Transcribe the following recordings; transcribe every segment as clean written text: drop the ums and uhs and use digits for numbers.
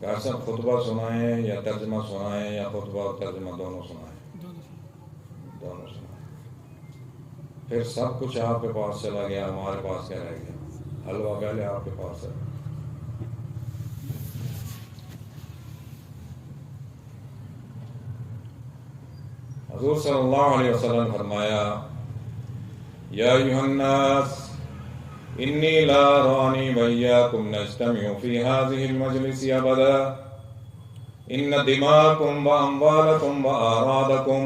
کہا صاحب خطبہ سنائیں یا ترجمہ سنائیں یا خطبہ اور ترجمہ دونوں سنائیں؟ دونوں سنائیں۔ پھر سب کچھ آپ کے پاس چلا گیا، ہمارے پاس کیا رہ گیا؟ حلوہ پہلے آپ کے پاس ہے۔ حضور صلی اللہ علیہ وسلم نے فرمایا یا ایھا الناس انی لا ارانی وإیاکم نجتمع فی هذه المجلس ابدا ان دماءکم واموالکم وآرادکم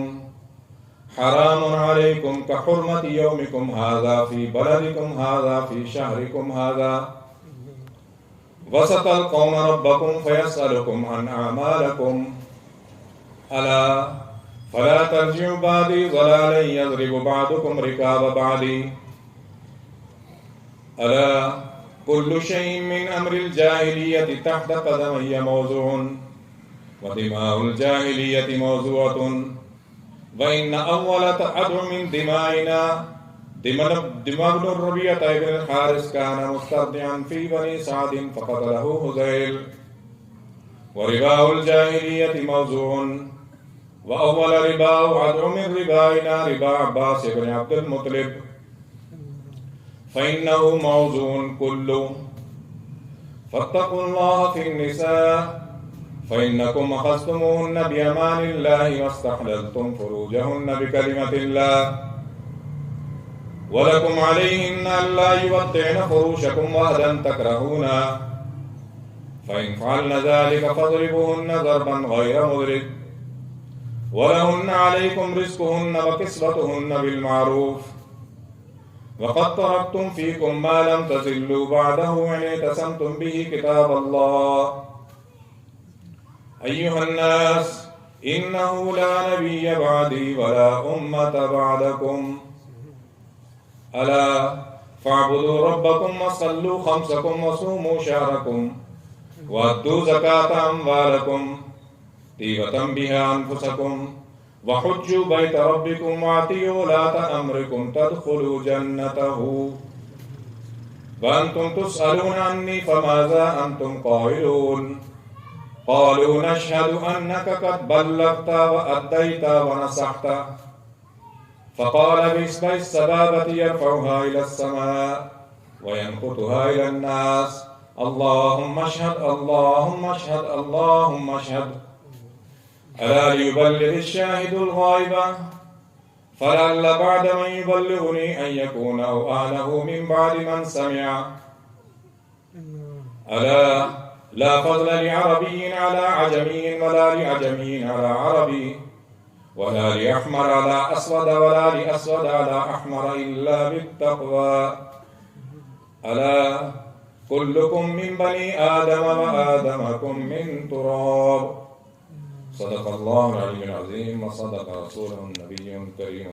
حرام علیکم کحرمت یومکم ھذا فی بلدکم ھذا فی شہرکم ھذا وستلقون ربکم فیسألکم عن اعمالکم الا فلا ترجعوا بعدی ضلالا یضرب بعضکم رکاب بعض الا كل شيء من امر الجاهلیۃ تحت قدمی موضوع ودماء الجاهلیۃ موضوعۃ وان اول ادع من دمائنا دماء بن الربيعة بن الحارث كان مسترضعا في بني سعد فقتله هذيل ورباء الجاهلیۃ موضوع وأول رباء أدع من ربائنا ربا عباس بن عبد المطلب فإنه موضوع كله فاتقوا الله في النساء فإنكم أخذتموهن بأمان الله واستحللتم فروجهن بكلمة الله ولكم عليهن ألا يوطئن فروشكم وأذى تكرهونه فإن فعلن ذلك فاضربوهن ضربا غير مضرب ولهن عليكم رزقهن وكسوتهن بالمعروف وقد تركتم فيكم ما لم تزلوا بعده إن اعتصمتم به كتاب الله أيها الناس إنه لا نبي بعدي ولا أمة بعدكم ألا فاعبدوا ربكم وصلوا خمسكم وصوموا شهركم وأدوا زكاة أموالكم طيبة بها أنفسكم وحجوا بيت ربكم وأطيعوا ولاة أمركم تدخلوا جنته وأنتم تسألون عني فماذا أنتم قائلون قالوا نشهد أنك قد بلغت وأديت ونصحت فقال بإصبع السبابة يرفعها إلى السماء وينقطها إلى الناس اللهم اشهد اللهم اشهد اللهم اشهد ألا يبلغ الشاهد الغائب فلعل بعد من يبلغني أن يكون أوآله من بعد من سمع ألا لا فضل لعربي على عجمي ولا لعجمي على عربي ولا لأحمر على أسود ولا لأسود على أحمر إلا بالتقوى ألا كلكم من بني آدم وآدمكم من تراب صدق الله العلي العظيم وصدق رسوله النبي الكريم